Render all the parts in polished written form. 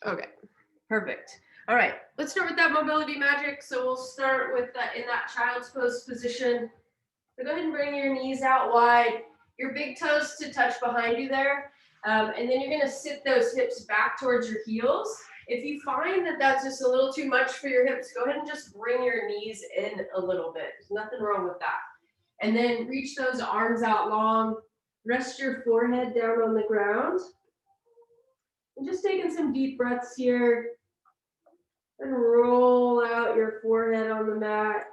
Okay, perfect. All right, let's start with that mobility magic. So we'll start with that in that child's pose position. So go ahead and bring your knees out wide, your big toes to touch behind you there. And then you're gonna sit those hips back towards your heels. If you find that that's just a little too much for your hips, go ahead and just bring your knees in a little bit. There's nothing wrong with that. And then reach those arms out long. Rest your forehead down on the ground. And just taking some deep breaths here. And roll out your forehead on the mat.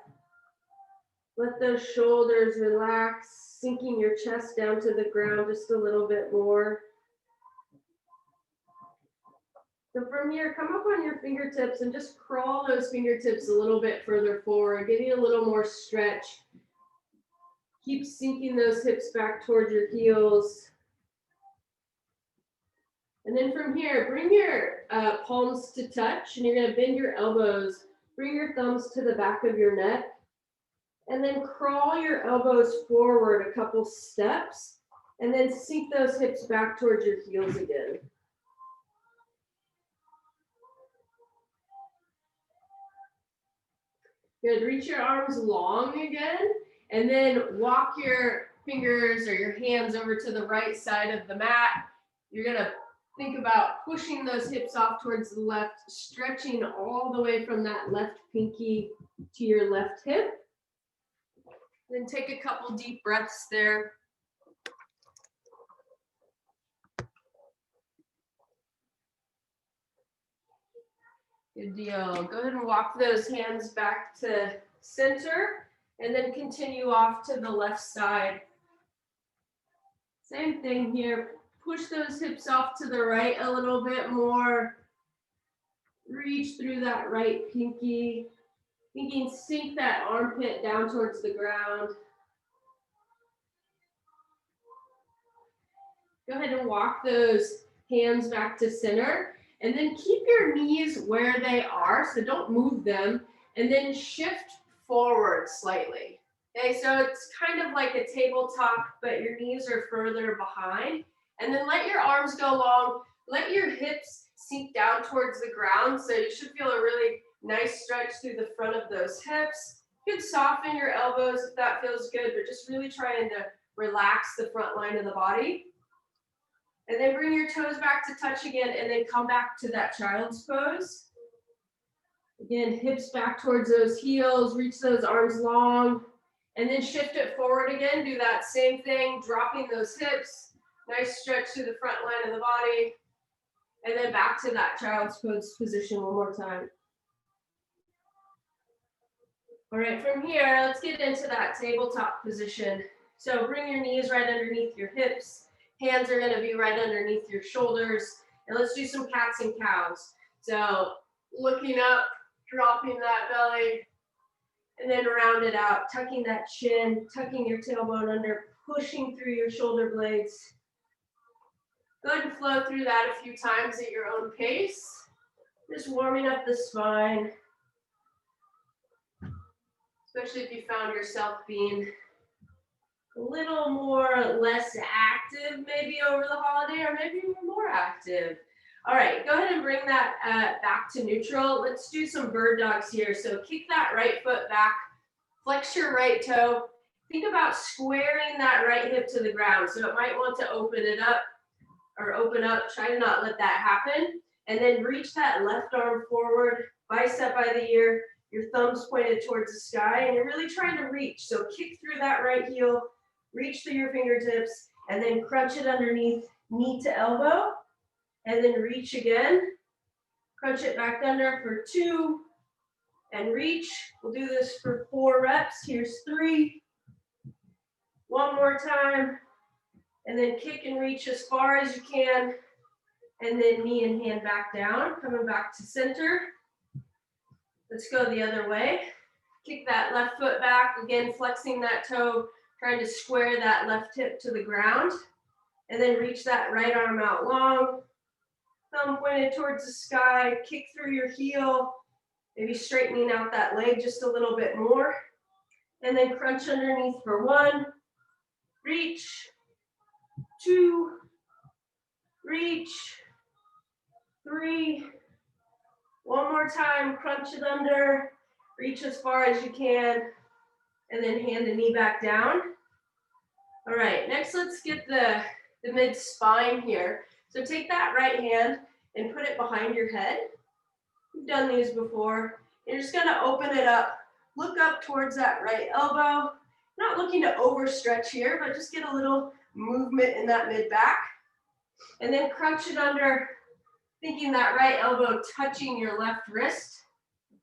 Let those shoulders relax, sinking your chest down to the ground just a little bit more. So from here, come up on your fingertips and just crawl those fingertips a little bit further forward, give you a little more stretch. Keep sinking those hips back towards your heels. And then from here, bring your palms to touch, and you're gonna bend your elbows, bring your thumbs to the back of your neck, and then crawl your elbows forward a couple steps, and then sink those hips back towards your heels again. Good, reach your arms long again, and then walk your fingers or your hands over to the right side of the mat. You're gonna think about pushing those hips off towards the left, stretching all the way from that left pinky to your left hip. Then take a couple deep breaths there. Good deal. Go ahead and walk those hands back to center and then continue off to the left side. Same thing here. Push those hips off to the right a little bit more. Reach through that right pinky. Thinking sink that armpit down towards the ground. Go ahead and walk those hands back to center. And then keep your knees where they are, so don't move them. And then shift forward slightly. Okay, so it's kind of like a tabletop, but your knees are further behind. And then let your arms go long. Let your hips sink down towards the ground. So you should feel a really nice stretch through the front of those hips. You can soften your elbows if that feels good, but just really trying to relax the front line of the body. And then bring your toes back to touch again, and then come back to that child's pose. Again, hips back towards those heels, reach those arms long, and then shift it forward again. Do that same thing, dropping those hips. Nice stretch through the front line of the body. And then back to that child's pose position one more time. All right, from here, let's get into that tabletop position. So bring your knees right underneath your hips. Hands are gonna be right underneath your shoulders. And let's do some cats and cows. So looking up, dropping that belly, and then round it out, tucking that chin, tucking your tailbone under, pushing through your shoulder blades. Go ahead and flow through that a few times at your own pace. Just warming up the spine. Especially if you found yourself being a little more less active maybe over the holiday, or maybe you were more active. All right, go ahead and bring that back to neutral. Let's do some bird dogs here. So kick that right foot back, flex your right toe. Think about squaring that right hip to the ground. So it might want to open it up or open up. Try to not let that happen. And then reach that left arm forward, bicep by the ear, your thumbs pointed towards the sky, and you're really trying to reach. So kick through that right heel, reach through your fingertips, and then crunch it underneath, knee to elbow, and then reach again. Crunch it back under for 2, and reach. We'll do this for 4 reps. Here's 3. One more time, and then kick and reach as far as you can, and then knee and hand back down, coming back to center. Let's go the other way. Kick that left foot back, again, flexing that toe, trying to square that left hip to the ground. And then reach that right arm out long. Thumb pointed towards the sky, kick through your heel, maybe straightening out that leg just a little bit more. And then crunch underneath for 1, reach, 2, reach, 3, One more time, crunch it under, reach as far as you can, and then hand the knee back down. All right, next let's get the mid spine here. So take that right hand and put it behind your head. You've done these before. You're just gonna open it up, look up towards that right elbow. Not looking to overstretch here, but just get a little movement in that mid back. And then crunch it under, thinking that right elbow touching your left wrist.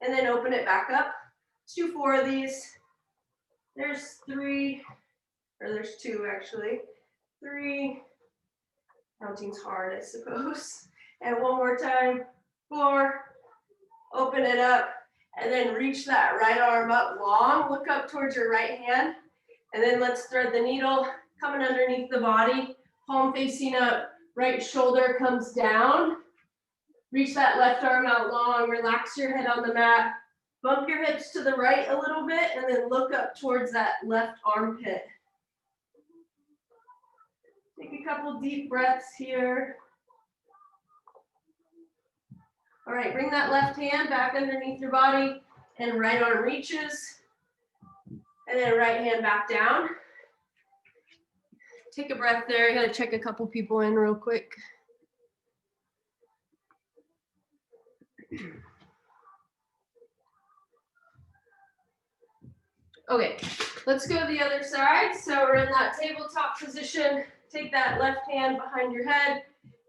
And then open it back up. Let's do 4 of these. There's 3, or there's 2 actually. 3, counting's hard, I suppose. And one more time, 4, open it up, and then reach that right arm up long, look up towards your right hand, and then let's thread the needle, coming underneath the body, palm facing up, right shoulder comes down, reach that left arm out long, relax your head on the mat, bump your hips to the right a little bit, and then look up towards that left armpit. Take a couple deep breaths here. All right, bring that left hand back underneath your body and right arm reaches. And then right hand back down. Take a breath there. I gotta check a couple people in real quick. Okay, let's go to the other side. So we're in that tabletop position. Take that left hand behind your head.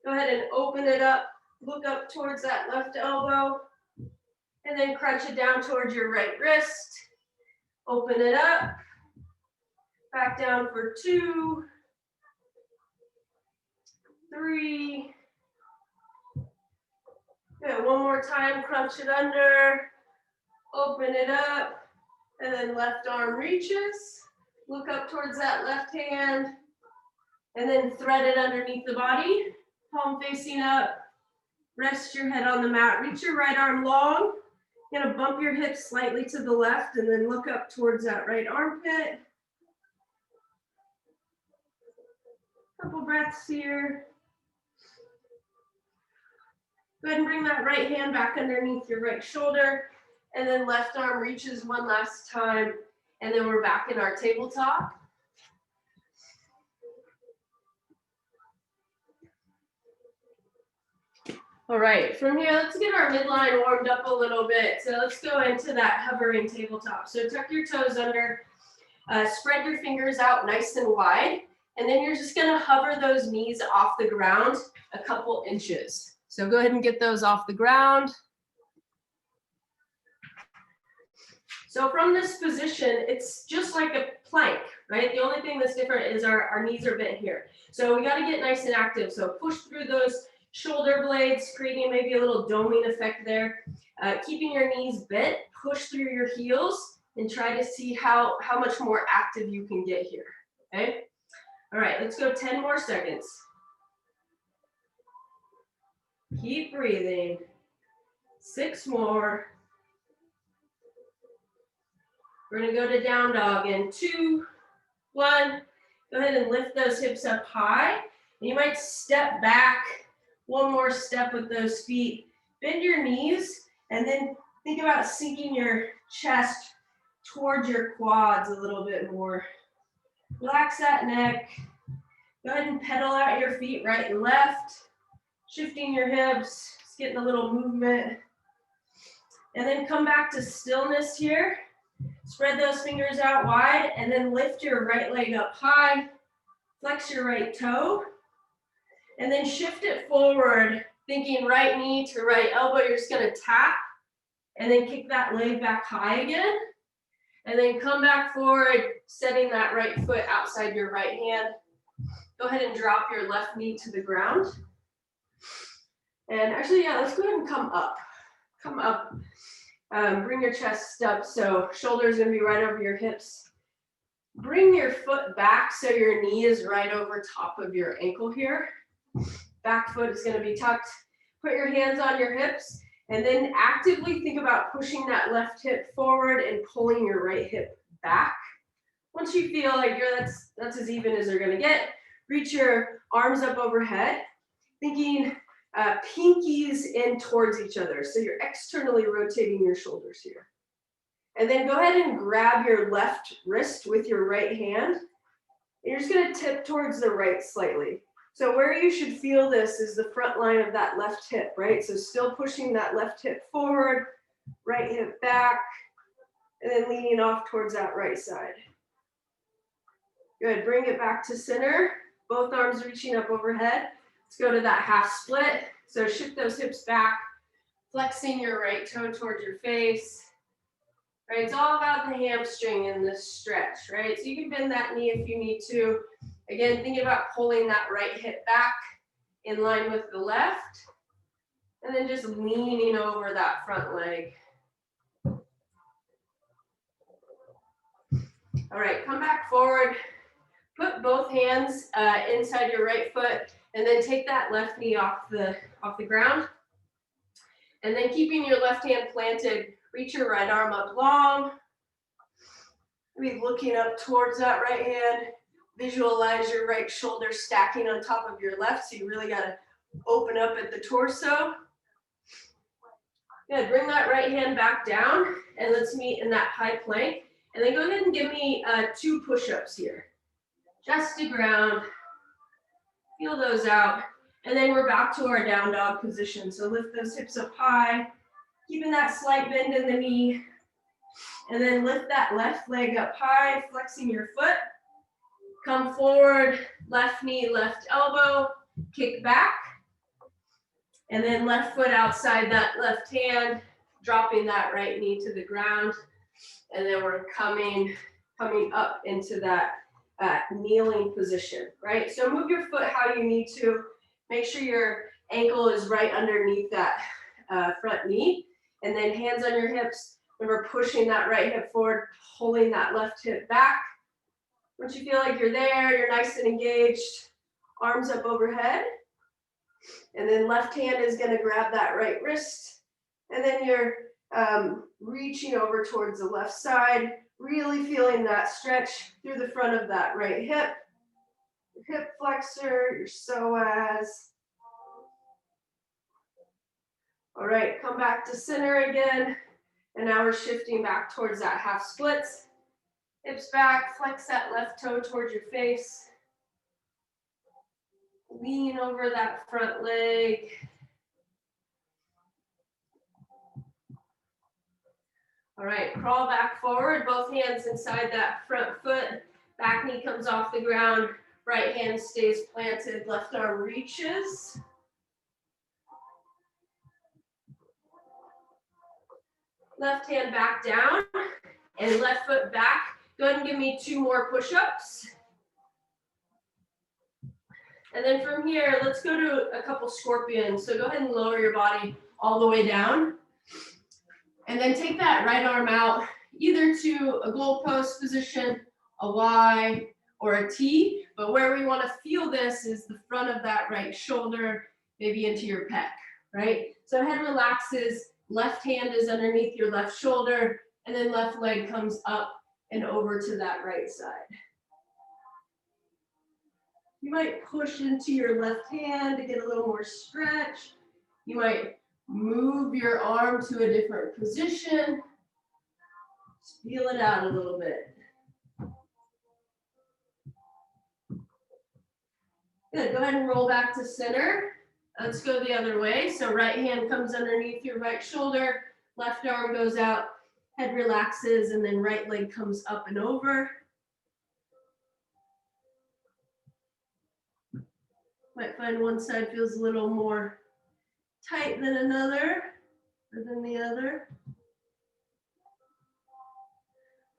Go ahead and open it up. Look up towards that left elbow. And then crunch it down towards your right wrist. Open it up. Back down for 2, 3. Good, one more time, crunch it under. Open it up. And then left arm reaches. Look up towards that left hand. And then thread it underneath the body. Palm facing up. Rest your head on the mat. Reach your right arm long. You're gonna bump your hips slightly to the left and then look up towards that right armpit. Couple breaths here. Go ahead and bring that right hand back underneath your right shoulder. And then left arm reaches one last time. And then we're back in our tabletop. All right, from here, let's get our midline warmed up a little bit. So let's go into that hovering tabletop. So tuck your toes under, spread your fingers out nice and wide, and then you're just gonna hover those knees off the ground a couple inches. So go ahead and get those off the ground. So from this position, it's just like a plank, right? The only thing that's different is our knees are bent here. So we gotta get nice and active. So push through those shoulder blades, creating maybe a little doming effect there. Keeping your knees bent, push through your heels, and try to see how much more active you can get here, okay? All right, let's go 10 more seconds. Keep breathing. 6 more. We're gonna go to down dog in 2, 1. Go ahead and lift those hips up high. You might step back. One more step with those feet. Bend your knees and then think about sinking your chest towards your quads a little bit more. Relax that neck. Go ahead and pedal out your feet right and left. Shifting your hips, just getting a little movement. And then come back to stillness here. Spread those fingers out wide and then lift your right leg up high. Flex your right toe. And then shift it forward, thinking right knee to right elbow. You're just gonna tap and then kick that leg back high again. And then come back forward, setting that right foot outside your right hand. Go ahead and drop your left knee to the ground. And actually, yeah, let's go ahead and come up. Come up, bring your chest up. So shoulders gonna be right over your hips. Bring your foot back so your knee is right over top of your ankle here. Back foot is going to be tucked. Put your hands on your hips and then actively think about pushing that left hip forward and pulling your right hip back. Once you feel like that's as even as you're going to get, reach your arms up overhead, thinking pinkies in towards each other. So you're externally rotating your shoulders here. And then go ahead and grab your left wrist with your right hand. And you're just gonna tip towards the right slightly. So where you should feel this is the front line of that left hip, right? So still pushing that left hip forward, right hip back, and then leaning off towards that right side. Good, bring it back to center. Both arms reaching up overhead. Let's go to that half split. So shift those hips back, flexing your right toe towards your face. Right, it's all about the hamstring in this stretch, right? So you can bend that knee if you need to. Again, thinking about pulling that right hip back in line with the left, and then just leaning over that front leg. All right, come back forward. Put both hands inside your right foot, and then take that left knee off the ground. And then keeping your left hand planted, reach your right arm up long. Maybe looking up towards that right hand. Visualize your right shoulder stacking on top of your left, so you really got to open up at the torso. Good, bring that right hand back down, and let's meet in that high plank. And then go ahead and give me 2 push-ups here. Just to ground, feel those out. And then we're back to our down dog position. So lift those hips up high, keeping that slight bend in the knee. And then lift that left leg up high, flexing your foot. Come forward, left knee, left elbow, kick back. And then left foot outside that left hand, dropping that right knee to the ground. And then we're coming up into that kneeling position, right? So move your foot how you need to. Make sure your ankle is right underneath that front knee. And then hands on your hips. Remember pushing that right hip forward, pulling that left hip back. Once you feel like you're there, you're nice and engaged, arms up overhead. And then left hand is gonna grab that right wrist. And then you're reaching over towards the left side, really feeling that stretch through the front of that right hip. Your hip flexor, your psoas. All right, come back to center again. And now we're shifting back towards that half splits. Hips back, flex that left toe towards your face. Lean over that front leg. All right, crawl back forward, both hands inside that front foot. Back knee comes off the ground, right hand stays planted, left arm reaches. Left hand back down and left foot back. Go ahead and give me 2 more push-ups. And then from here, let's go to a couple scorpions. So go ahead and lower your body all the way down. And then take that right arm out, either to a goalpost position, a Y, or a T. But where we want to feel this is the front of that right shoulder, maybe into your pec, right? So head relaxes, left hand is underneath your left shoulder, and then left leg comes up and over to that right side. You might push into your left hand to get a little more stretch. You might move your arm to a different position. Just feel it out a little bit. Good, go ahead and roll back to center. Let's go the other way. So right hand comes underneath your right shoulder, left arm goes out, head relaxes, and then right leg comes up and over. Might find one side feels a little more tight than another, or than the other.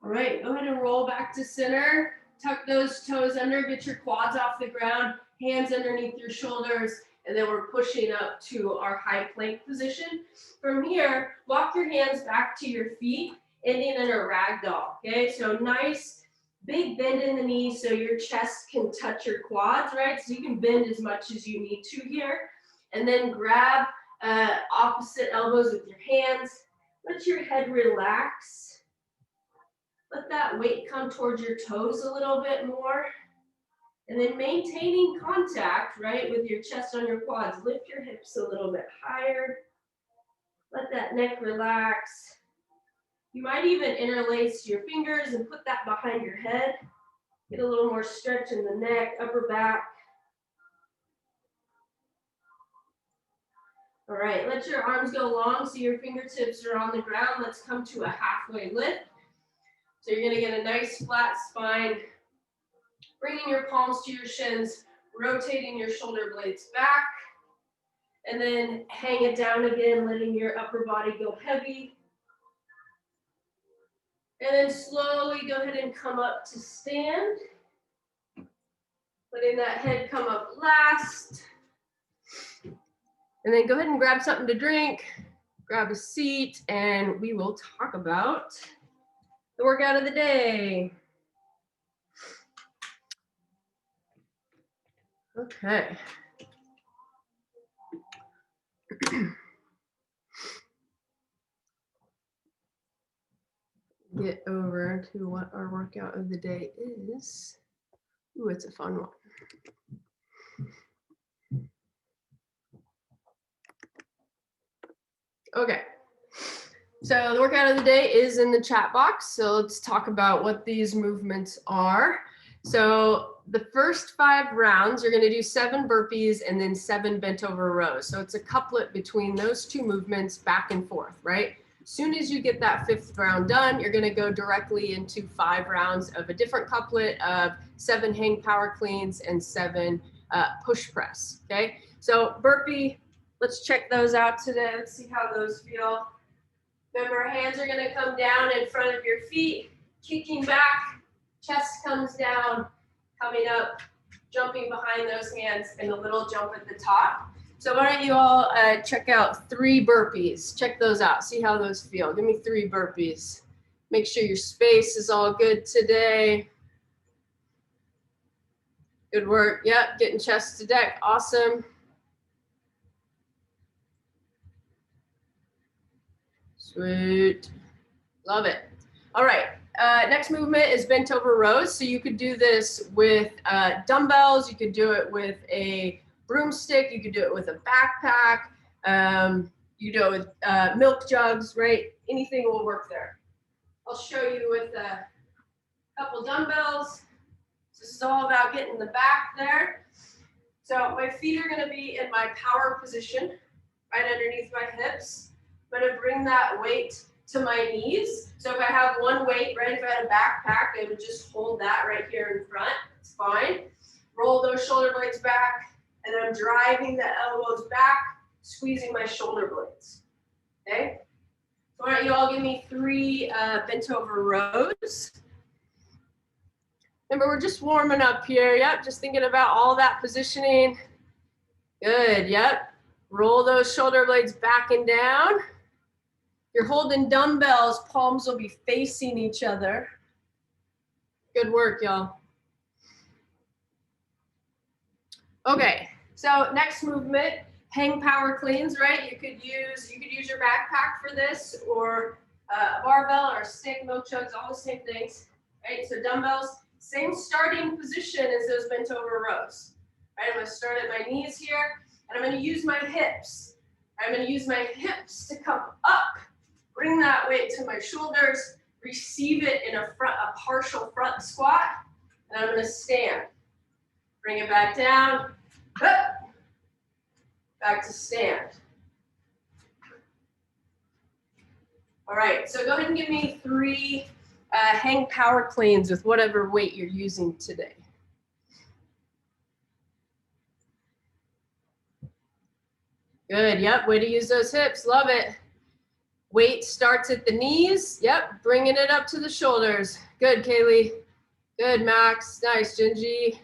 All right, go ahead and roll back to center. Tuck those toes under, get your quads off the ground, hands underneath your shoulders, and then we're pushing up to our high plank position. From here, walk your hands back to your feet, ending in a ragdoll, okay? So nice, big bend in the knee so your chest can touch your quads, right? So you can bend as much as you need to here. And then grab opposite elbows with your hands. Let your head relax. Let that weight come towards your toes a little bit more. And then maintaining contact, right, with your chest on your quads. Lift your hips a little bit higher. Let that neck relax. You might even interlace your fingers and put that behind your head. Get a little more stretch in the neck, upper back. All right, let your arms go long so your fingertips are on the ground. Let's come to a halfway lift. So you're gonna get a nice flat spine, bringing your palms to your shins, rotating your shoulder blades back, and then hang it down again, letting your upper body go heavy. And then slowly go ahead and come up to stand. Letting that head come up last. And then go ahead and grab something to drink, grab a seat, and we will talk about the workout of the day. Okay. Get over to what our workout of the day is. Ooh, it's a fun one. Okay. So the workout of the day is in the chat box. So let's talk about what these movements are. So the first 5 rounds, you're going to do 7 burpees and then 7 bent over rows. So it's a couplet between those 2 movements back and forth, right? As soon as you get that 5th round done, you're going to go directly into 5 rounds of a different couplet of 7 hang power cleans and 7 push press. Okay. So burpee, let's check those out today. Let's see how those feel. Remember, hands are going to come down in front of your feet, kicking back, chest comes down, coming up, jumping behind those hands, and a little jump at the top. So why don't you all check out 3 burpees. Check those out. See how those feel. Give me 3 burpees. Make sure your space is all good today. Good work. Yep, getting chest to deck. Awesome. Sweet. Love it. All right. Next movement is bent over rows. So you could do this with dumbbells. You could do it with a broomstick. You could do it with a backpack. You do it with milk jugs, right? Anything will work there. I'll show you with a couple dumbbells. This is all about getting the back there. So my feet are going to be in my power position, right underneath my hips. I'm going to bring that weight to my knees. So if I have one weight, right, if I had a backpack, I would just hold that right here in front. It's fine. Roll those shoulder blades back, and I'm driving the elbows back, squeezing my shoulder blades. Okay? So why don't you all give me 3 bent over rows. Remember, we're just warming up here. Yep, just thinking about all that positioning. Good, yep. Roll those shoulder blades back and down. You're holding dumbbells, palms will be facing each other. Good work, y'all. Okay, so next movement, hang power cleans, right? You could use your backpack for this, or a barbell or a stick, milk jugs, all the same things, right? So dumbbells, same starting position as those bent over rows. Right, I'm going to start at my knees here, and I'm going to use my hips. I'm going to use my hips to come up, bring that weight to my shoulders, receive it in a partial front squat, and I'm going to stand. Bring it back down, up, back to stand. All right, so go ahead and give me 3 hang power cleans with whatever weight you're using today. Good, yep, way to use those hips, love it. Weight starts at the knees, yep, bringing it up to the shoulders. Good, Kaylee. Good, Max, nice, Gingy.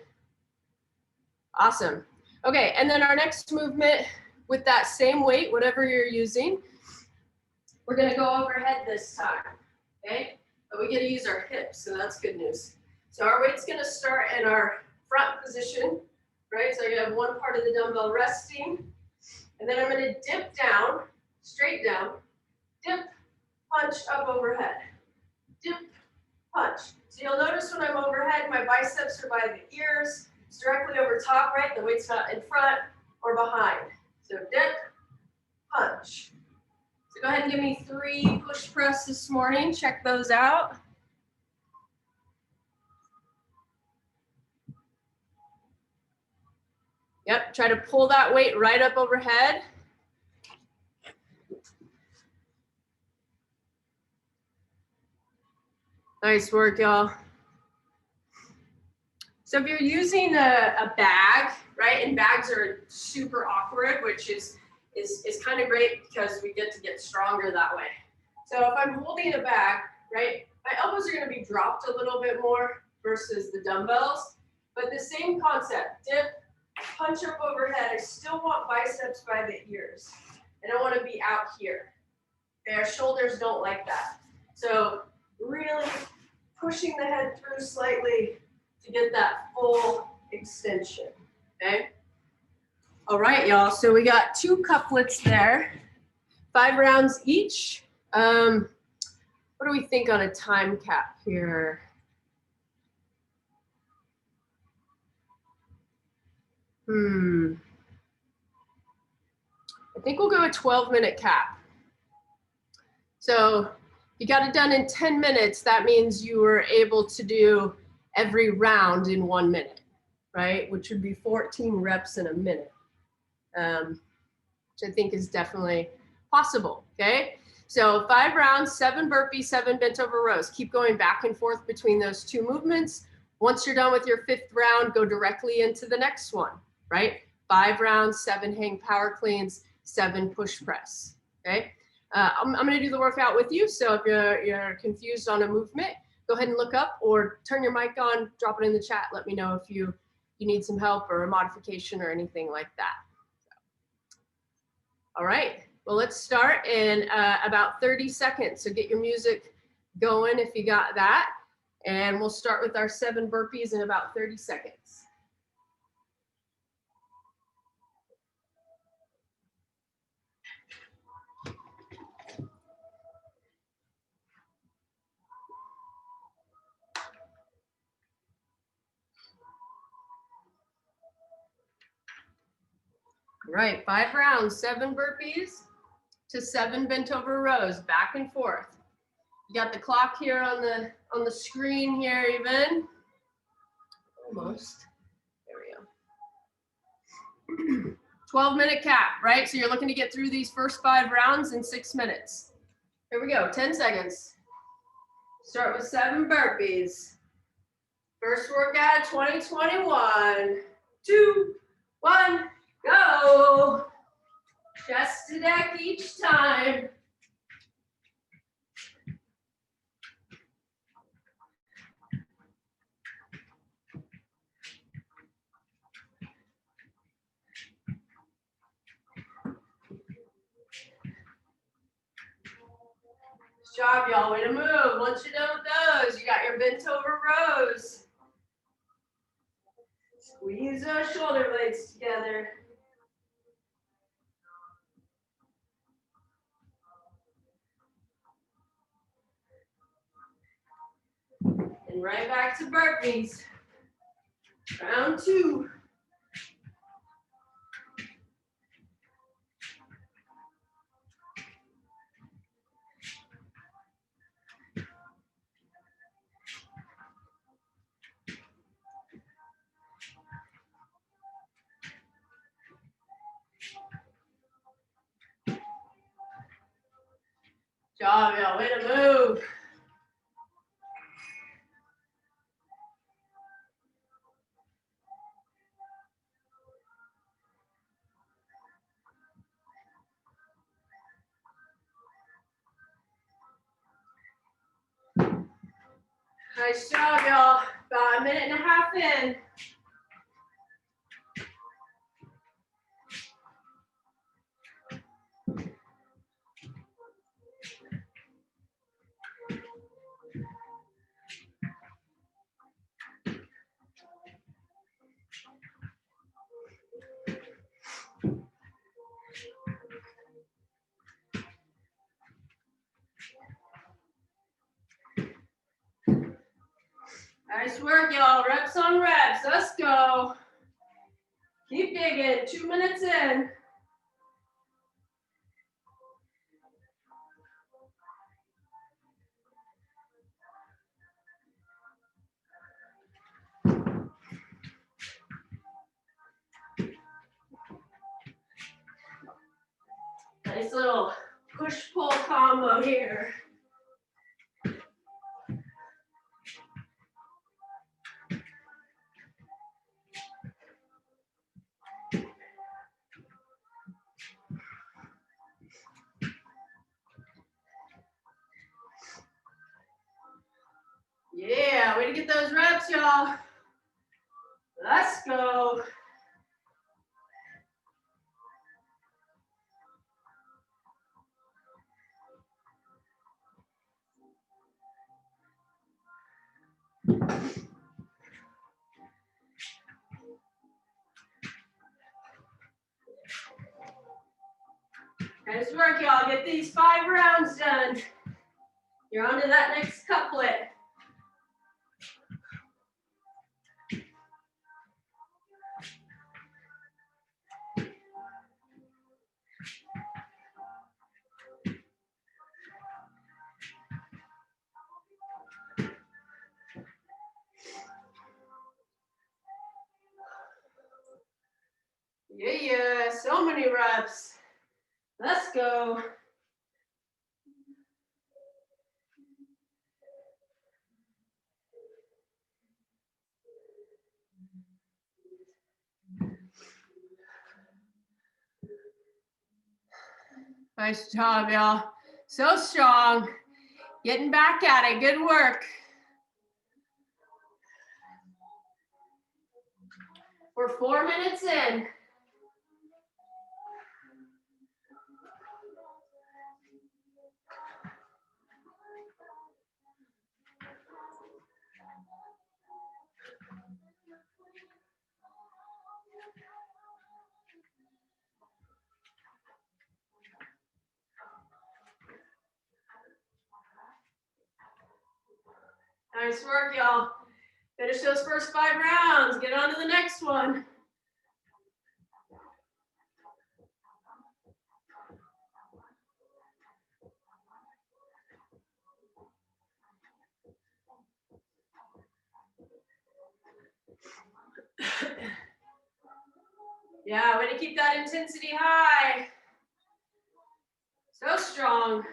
Awesome. Okay, and then our next movement with that same weight, whatever you're using, we're gonna go overhead this time, okay? But we get to use our hips, so that's good news. So our weight's gonna start in our front position, right? So you have one part of the dumbbell resting, and then I'm gonna dip down, straight down, dip, punch up overhead, dip, punch. So you'll notice when I'm overhead, my biceps are by the ears, It's directly over top, right? The weight's not in front or behind. So dip, punch. So go ahead and give me 3 push press this morning. Check those out. Yep, try to pull that weight right up overhead. Nice work, y'all. So if you're using a bag, right, and bags are super awkward, which is kind of great because we get to get stronger that way. So if I'm holding a bag, right, my elbows are going to be dropped a little bit more versus the dumbbells, but the same concept, dip, punch up overhead. I still want biceps by the ears. I don't want to be out here. Our shoulders don't like that. So really pushing the head through slightly to get that full extension, okay? All right, y'all, so we got 2 couplets there, 5 rounds each. What do we think on a time cap here? I think we'll go a 12-minute cap. So you got it done in 10 minutes, that means you were able to do every round in 1 minute, right? Which would be 14 reps in a minute, which I think is definitely possible, okay? So 5 rounds, 7 burpees, 7 bent over rows. Keep going back and forth between those 2 movements. Once you're done with your 5th round, go directly into the next one, right? 5 rounds, 7 hang power cleans, 7 push press, okay? I'm gonna do the workout with you, so if you're confused on a movement, go ahead and look up or turn your mic on, drop it in the chat, let me know if you need some help or a modification or anything like that. All right, well, let's start in about 30 seconds. So get your music going if you got that. And we'll start with our 7 burpees in about 30 seconds. All right, 5 rounds, 7 burpees to 7 bent over rows, back and forth. You got the clock here on the screen here even. Almost. There we go. 12-minute cap, right? So you're looking to get through these first 5 rounds in 6 minutes. Here we go, 10 seconds. Start with 7 burpees. First workout of 2021. 2, 1, go. Chest to deck each time. Good job, y'all. Way to move. Once you're done with those, you got your bent over rows. Squeeze those shoulder blades together. And right back to burpees. Round 2. Good job, y'all. Way to move. Nice job, y'all. About 1.5 minutes in. Nice work, y'all. Reps on reps. Let's go. Keep digging. 2 minutes in. Nice little push-pull combo here. Yeah, way to get those reps, y'all. Let's go. Nice work, y'all. Get these 5 rounds done. You're on to that next couplet. Yeah, so many reps. Let's go. Nice job, y'all. So strong. Getting back at it. Good work. We're 4 minutes in. Nice work, y'all. Finish those first 5 rounds. Get on to the next one. Yeah, way to keep that intensity high. So strong.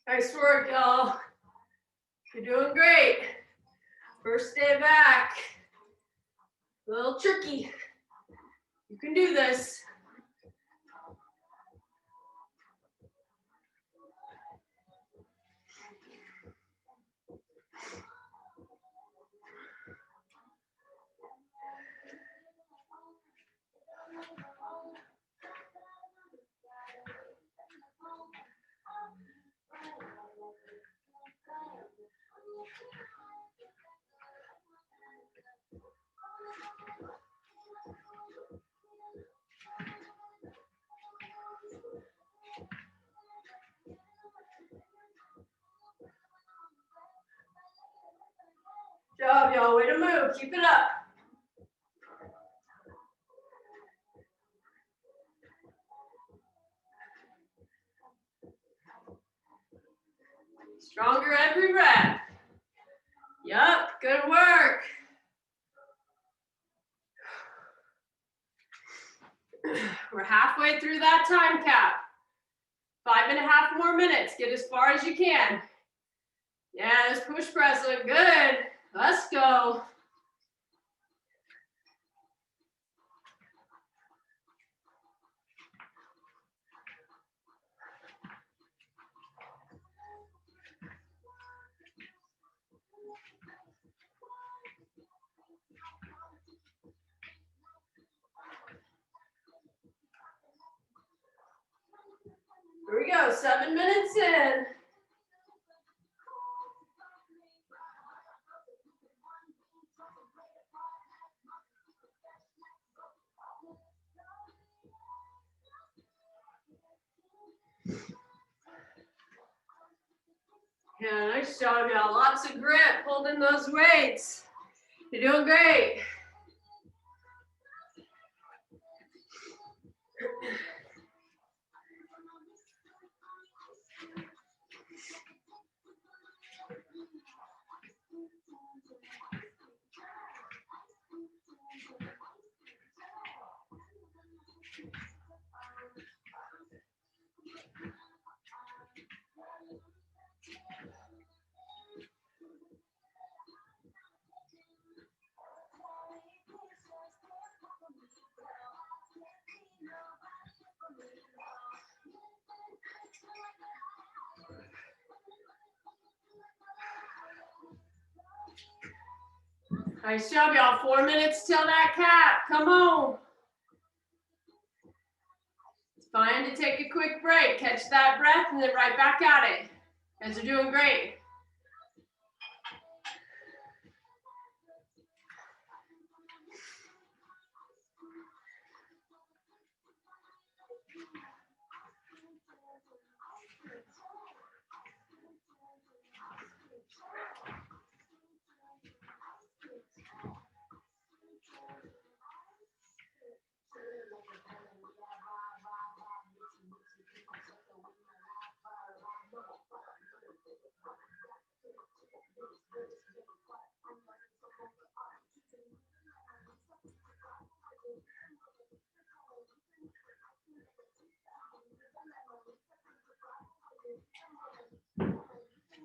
Nice work, y'all. You're doing great. First day back. A little tricky. You can do this. Good job, y'all. Way to move. Keep it up. Stronger every rep. Yup, good work. We're halfway through that time cap. 5.5 more minutes. Get as far as you can. Yeah, this push press look good. Let's go. Here we go, 7 minutes in. Yeah, nice job, y'all. Lots of grip holding those weights. You're doing great. Nice job, y'all. 4 minutes till that cap. Come on. It's fine to take a quick break. Catch that breath and then right back at it. You guys are doing great.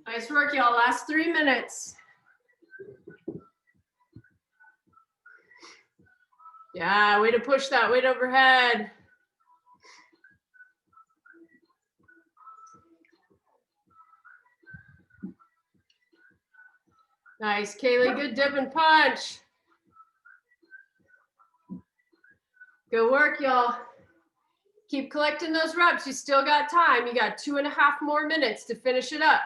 Nice work, y'all. Last 3 minutes. Yeah, way to push that weight overhead. Nice, Kaylee. Good dip and punch. Good work, y'all. Keep collecting those reps. You still got time. You got 2.5 more minutes to finish it up.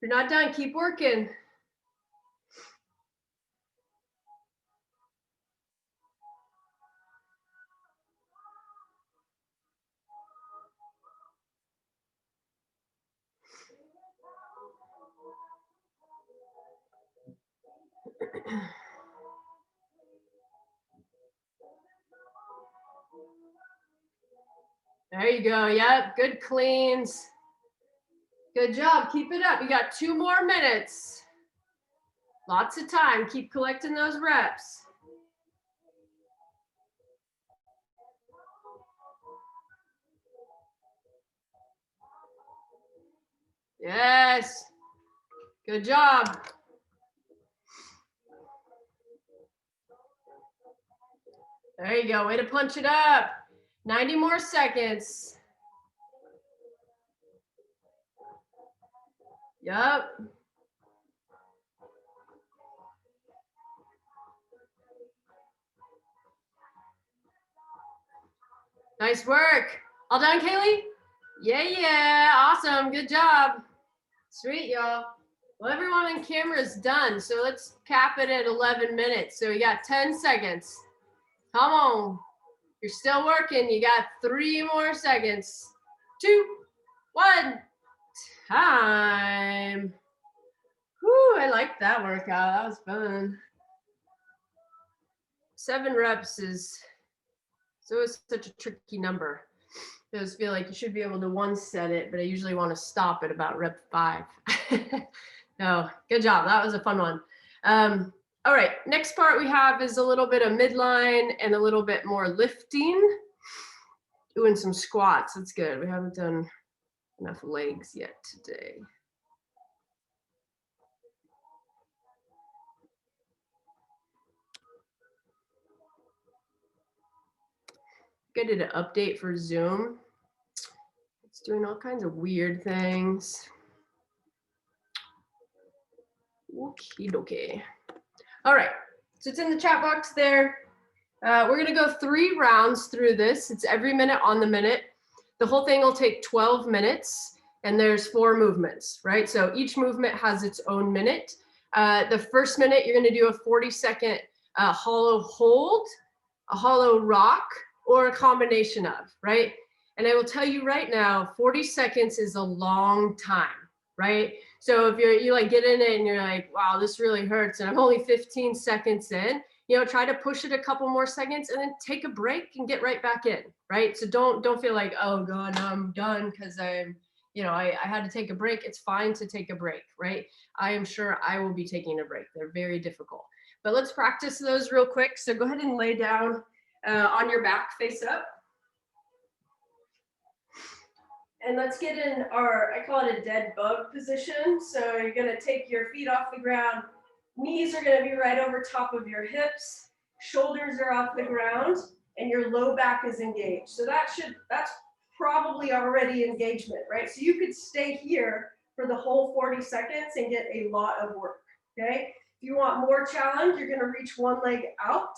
If you're not done, keep working. There you go. Yep, good cleans. Good job. Keep it up. You got 2 more minutes. Lots of time. Keep collecting those reps. Yes. Good job. There you go. Way to punch it up. 90 more seconds. Yep. Nice work. All done, Kaylee? Yeah. Awesome. Good job. Sweet, y'all. Well, everyone on camera is done. So let's cap it at 11 minutes. So we got 10 seconds. Come on. You're still working. You got 3 more seconds. 2, 1, time. Whew, I liked that workout. That was fun. 7 reps is such a tricky number. I just feel like you should be able to 1-set it, but I usually want to stop at about rep 5. No, good job. That was a fun one. All right, next part we have is a little bit of midline and a little bit more lifting. Doing some squats. That's good. We haven't done enough legs yet today. I did an update for Zoom. It's doing all kinds of weird things. Okie dokie. All right, so it's in the chat box there. We're gonna go 3 rounds through this. It's every minute on the minute. The whole thing will take 12 minutes and there's 4 movements, right? So each movement has its own minute. The first minute, you're gonna do a 40-second hollow hold, a hollow rock, or a combination of, right? And I will tell you right now, 40 seconds is a long time, right? So if you like get in it and you're like, wow, this really hurts, and I'm only 15 seconds in, you know, try to push it a couple more seconds and then take a break and get right back in, right? So don't feel like, oh God, I'm done because I'm, you know, I had to take a break. It's fine to take a break, right? I am sure I will be taking a break. They're very difficult. But let's practice those real quick. So go ahead and lay down on your back, face up. And let's get in our, I call it a dead bug position. So you're gonna take your feet off the ground. Knees are gonna be right over top of your hips. Shoulders are off the ground and your low back is engaged. So that's probably already engagement, right? So you could stay here for the whole 40 seconds and get a lot of work, okay? If you want more challenge, you're gonna reach one leg out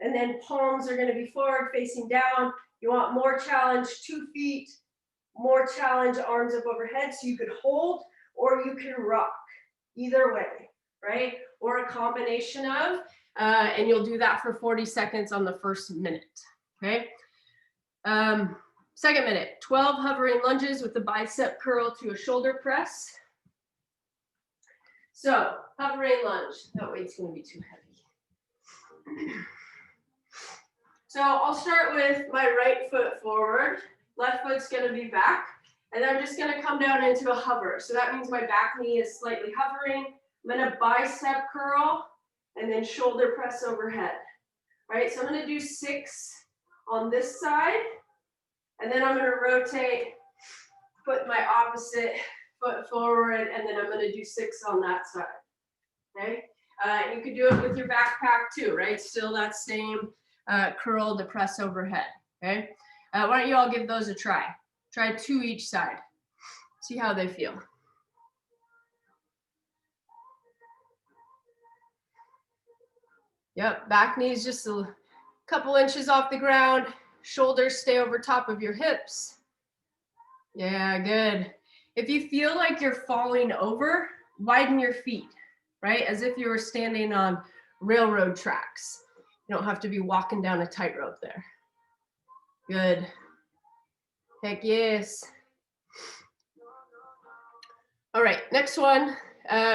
and then palms are gonna be forward facing down. You want more challenge, 2 feet, more challenge, arms up overhead, so you could hold or you can rock, either way, right? Or a combination of, and you'll do that for 40 seconds on the first minute, okay? Second minute, 12 hovering lunges with the bicep curl to a shoulder press. So, hovering lunge, that weight's gonna be too heavy. So I'll start with my right foot forward, left foot's gonna be back, and then I'm just gonna come down into a hover. So that means my back knee is slightly hovering. I'm gonna bicep curl and then shoulder press overhead, right? So I'm gonna do 6 on this side, and then I'm gonna rotate, put my opposite foot forward, and then I'm gonna do 6 on that side, okay? You could do it with your backpack too, right? Still that same curl to press overhead, okay? Why don't you all give those a try? Try 2 each side. See how they feel. Yep, back knees just a couple inches off the ground. Shoulders stay over top of your hips. Yeah, good. If you feel like you're falling over, widen your feet, right? As if you were standing on railroad tracks. You don't have to be walking down a tightrope there. Good. Heck yes. All right, next one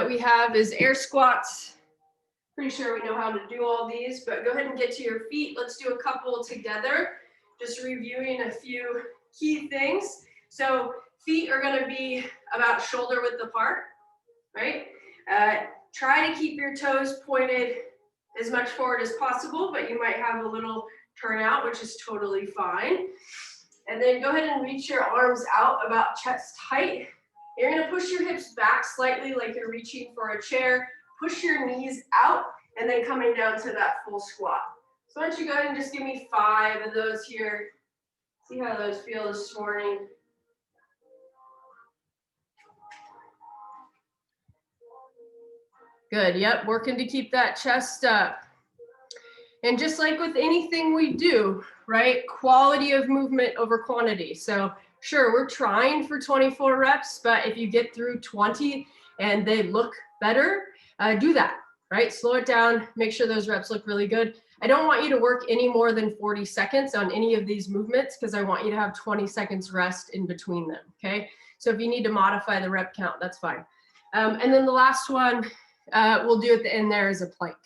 we have is air squats. Pretty sure we know how to do all these, but go ahead and get to your feet. Let's do a couple together. Just reviewing a few key things. So feet are gonna be about shoulder width apart, right? Try to keep your toes pointed as much forward as possible, but you might have a little turnout, which is totally fine. And then go ahead and reach your arms out about chest height. You're gonna push your hips back slightly like you're reaching for a chair. Push your knees out and then coming down to that full squat. So why don't you go ahead and just give me 5 of those here. See how those feel this morning. Good, yep, working to keep that chest up. And just like with anything we do, right? Quality of movement over quantity. So sure, we're trying for 24 reps, but if you get through 20 and they look better, do that, right? Slow it down, make sure those reps look really good. I don't want you to work any more than 40 seconds on any of these movements because I want you to have 20 seconds rest in between them, okay? So if you need to modify the rep count, that's fine. And then the last one we'll do at the end there is a plank.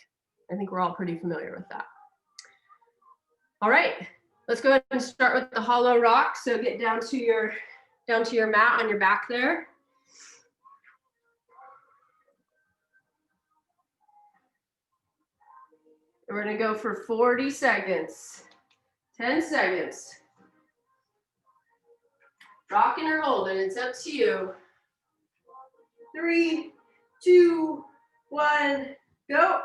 I think we're all pretty familiar with that. All right, let's go ahead and start with the hollow rock. So get down to your mat on your back there. And we're gonna go for 40 seconds, 10 seconds. Rocking or holding, it's up to you. 3, 2, 1, go.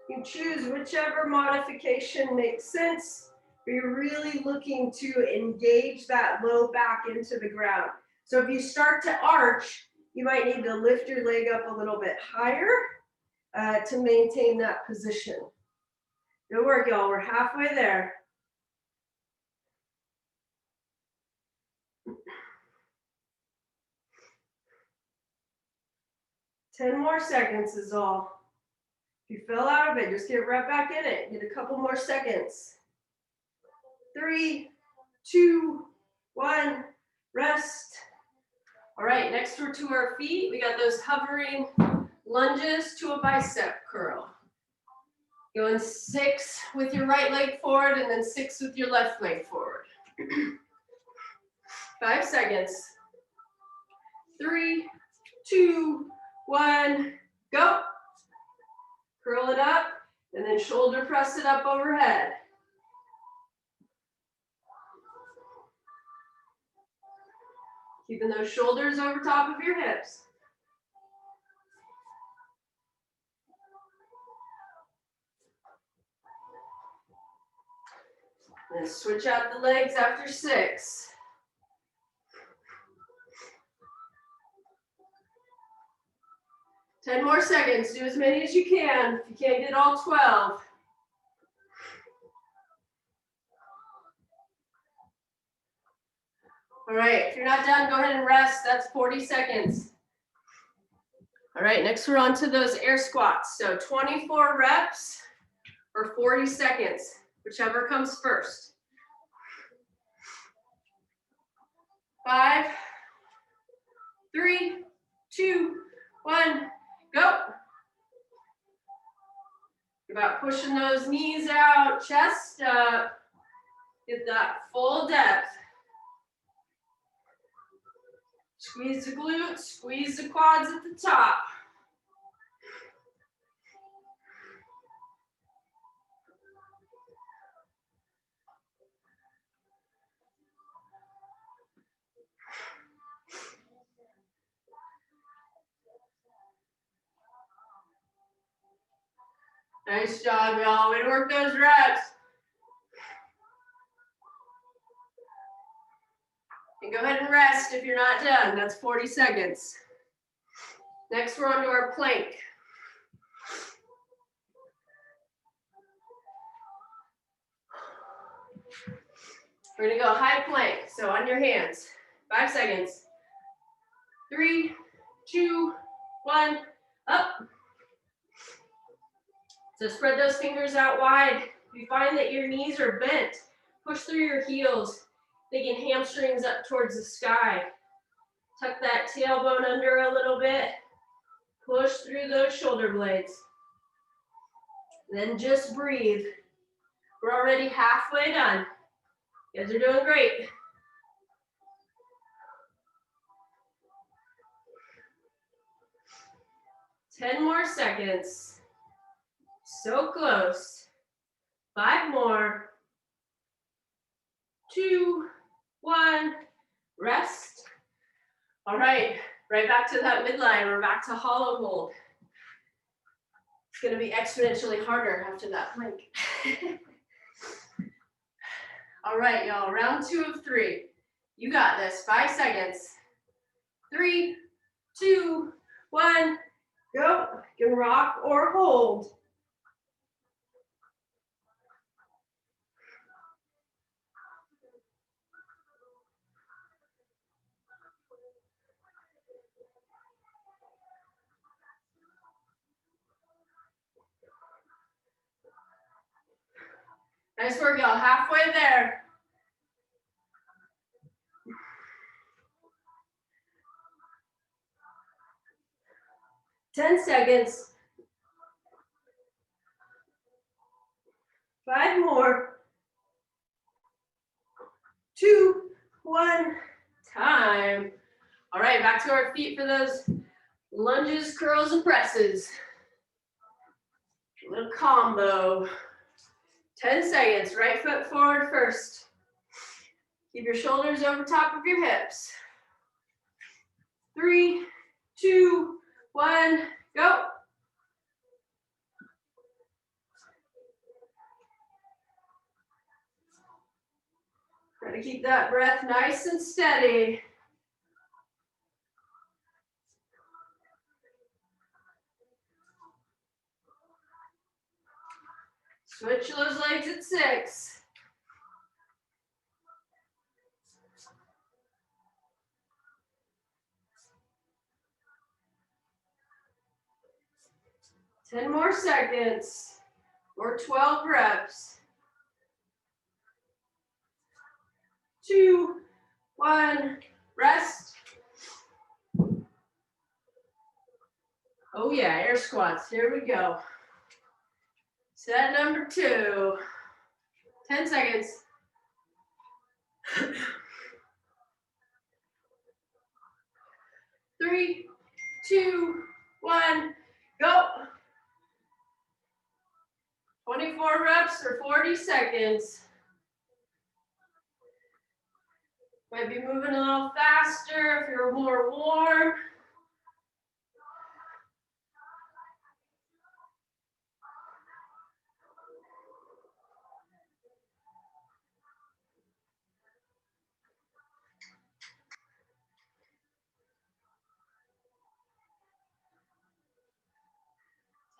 You choose whichever modification makes sense. You're really looking to engage that low back into the ground. So if you start to arch, you might need to lift your leg up a little bit higher to maintain that position. Good work, y'all. We're halfway there. 10 more seconds is all. If you fell out of it, just get right back in it. Get a couple more seconds. 3, 2, 1, rest. All right, next we're to our feet. We got those hovering lunges to a bicep curl. Going 6 with your right leg forward and then 6 with your left leg forward. 5 seconds. 3, 2, 1, go. Curl it up and then shoulder press it up overhead. Keeping those shoulders over top of your hips. Then switch out the legs after 6. Ten more seconds. Do as many as you can. If you can't get all 12. All right, if you're not done, go ahead and rest. That's 40 seconds. All right, next we're on to those air squats. So 24 reps or 40 seconds, whichever comes first. 5, 3, 2, 1, go. About pushing those knees out, chest up. Get that full depth. Squeeze the glutes, squeeze the quads at the top. Nice job, y'all. Way to work those reps. And go ahead and rest if you're not done. That's 40 seconds. Next, we're on to our plank. We're gonna go high plank, so on your hands. 5 seconds. 3, 2, 1, up. So spread those fingers out wide. If you find that your knees are bent, push through your heels, thinking hamstrings up towards the sky. Tuck that tailbone under a little bit. Push through those shoulder blades. Then just breathe. We're already halfway done. You guys are doing great. Ten more seconds. So close. 5 more. 2, 1, rest. All right, right back to that midline. We're back to hollow hold. It's gonna be exponentially harder after that plank. All right, y'all, round 2 of 3. You got this, 5 seconds. 3, 2, 1, go. You can rock or hold. Nice work, y'all. Halfway there. Ten seconds. 5 more. 2, 1, time. All right, back to our feet for those lunges, curls, and presses. A little combo. 10 seconds, right foot forward first. Keep your shoulders over top of your hips. 3, 2, 1, go. Try to keep that breath nice and steady. Switch those legs at 6. 10 more seconds, or 12 reps. 2, 1, rest. Oh yeah, air squats, here we go. Set number 2, 10 seconds. 3, 2, 1, go. 24 reps or 40 seconds. Might be moving a little faster if you're more warm.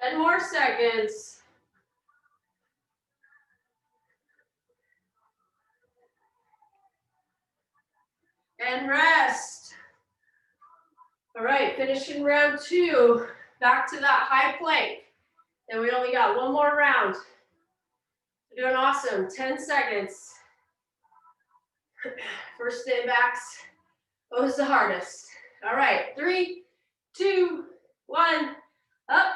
Ten more seconds. And rest. All right, finishing round 2. Back to that high plank. And we only got one more round. You're doing awesome. 10 seconds. First day backs. Always the hardest. All right, 3, 2, 1, up.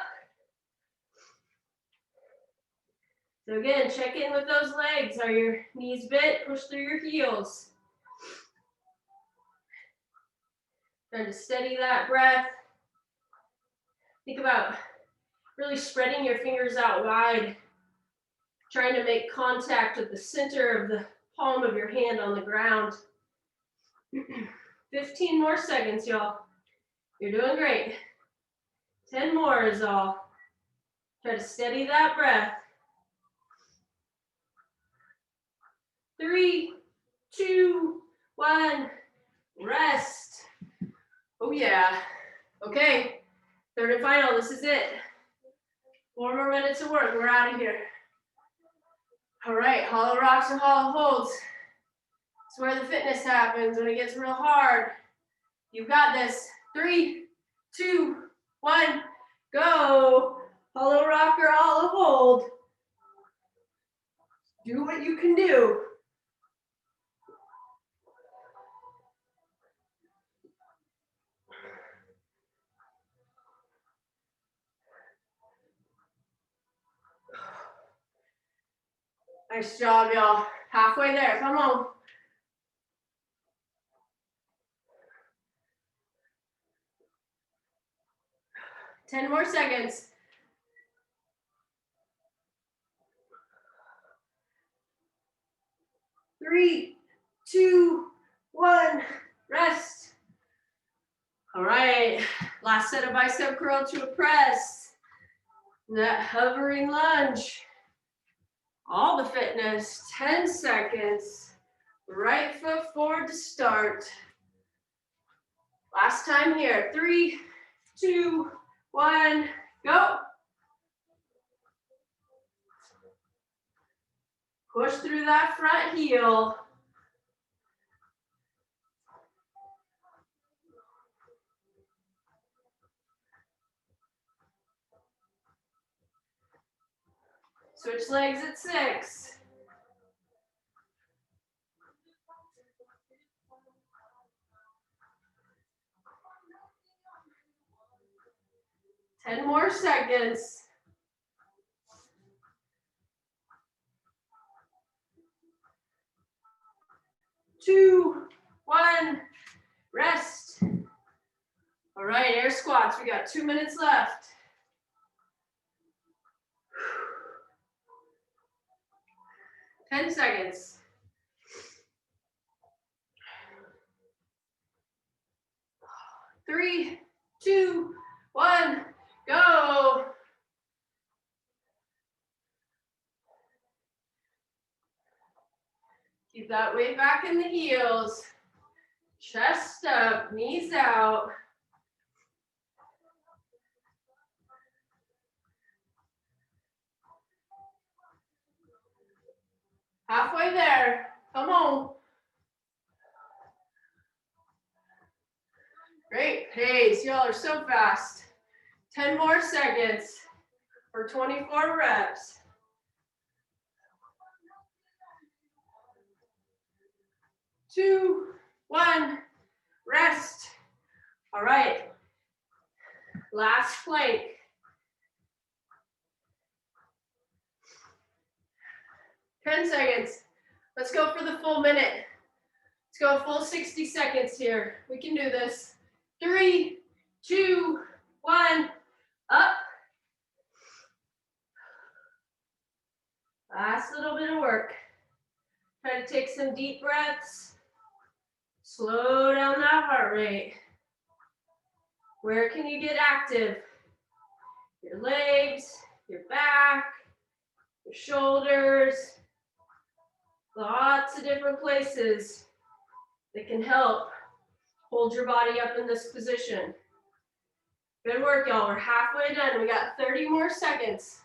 So again, check in with those legs. Are your knees bent? Push through your heels. Trying to steady that breath. Think about really spreading your fingers out wide. Trying to make contact with the center of the palm of your hand on the ground. 15 more seconds, y'all. You're doing great. 10 more is all. Try to steady that breath. 3, 2, 1, rest. Oh yeah. Okay, third and final, this is it. 4 more minutes of work, we're out of here. All right, hollow rocks and hollow holds. It's where the fitness happens when it gets real hard. You've got this. 3, 2, 1, go. Hollow rock or hollow hold. Do what you can do. Nice job, y'all. Halfway there, come on. Ten more seconds. 3, 2, 1, rest. All right, last set of bicep curl to a press. That hovering lunge. All the fitness, 10 seconds. Right foot forward to start. Last time here, 3, 2, 1, go. Push through that front heel. Switch legs at 6. Ten more seconds. 2, 1, rest. All right, air squats. We got 2 minutes left. Ten seconds. 3, 2, 1, go. Keep that weight back in the heels. Chest up, knees out. Halfway there. Come on. Great pace. Y'all are so fast. 10 more seconds. for 24 reps. Two, one, rest. All right, last plank. Ten seconds. Let's go for the full minute. Let's go a full 60 seconds here. We can do this. 3, 2, 1, up. Last little bit of work. Try to take some deep breaths. Slow down that heart rate. Where can you get active? Your legs, your back, your shoulders. Lots of different places that can help hold your body up in this position. Good work, y'all. We're halfway done. We got 30 more seconds.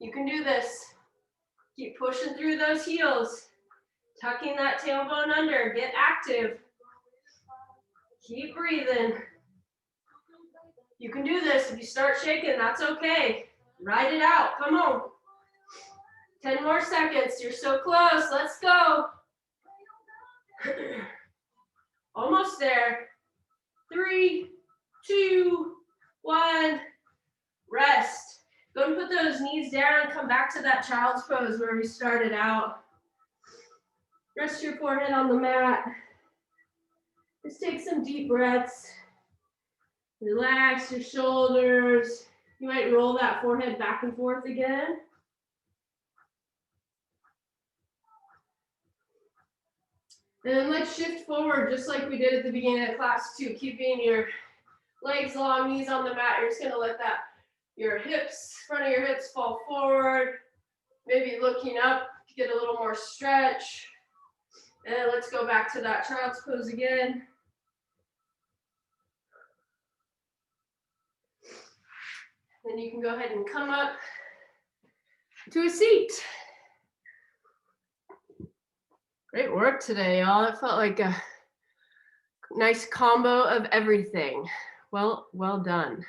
You can do this. Keep pushing through those heels. Tucking that tailbone under. Get active. Keep breathing. You can do this. If you start shaking, that's okay. Ride it out. Come on. 10 more seconds. You're so close. Let's go. Almost there. 3, 2, 1. Rest. Go and put those knees down and come back to that child's pose where we started out. Rest your forehead on the mat. Just take some deep breaths. Relax your shoulders. You might roll that forehead back and forth again. And then let's shift forward just like we did at the beginning of class 2, keeping your legs long, knees on the mat. You're just gonna let that, your hips, front of your hips fall forward. Maybe looking up to get a little more stretch. And then let's go back to that child's pose again. Then you can go ahead and come up to a seat. Great work today, y'all. It felt like a nice combo of everything. Well done.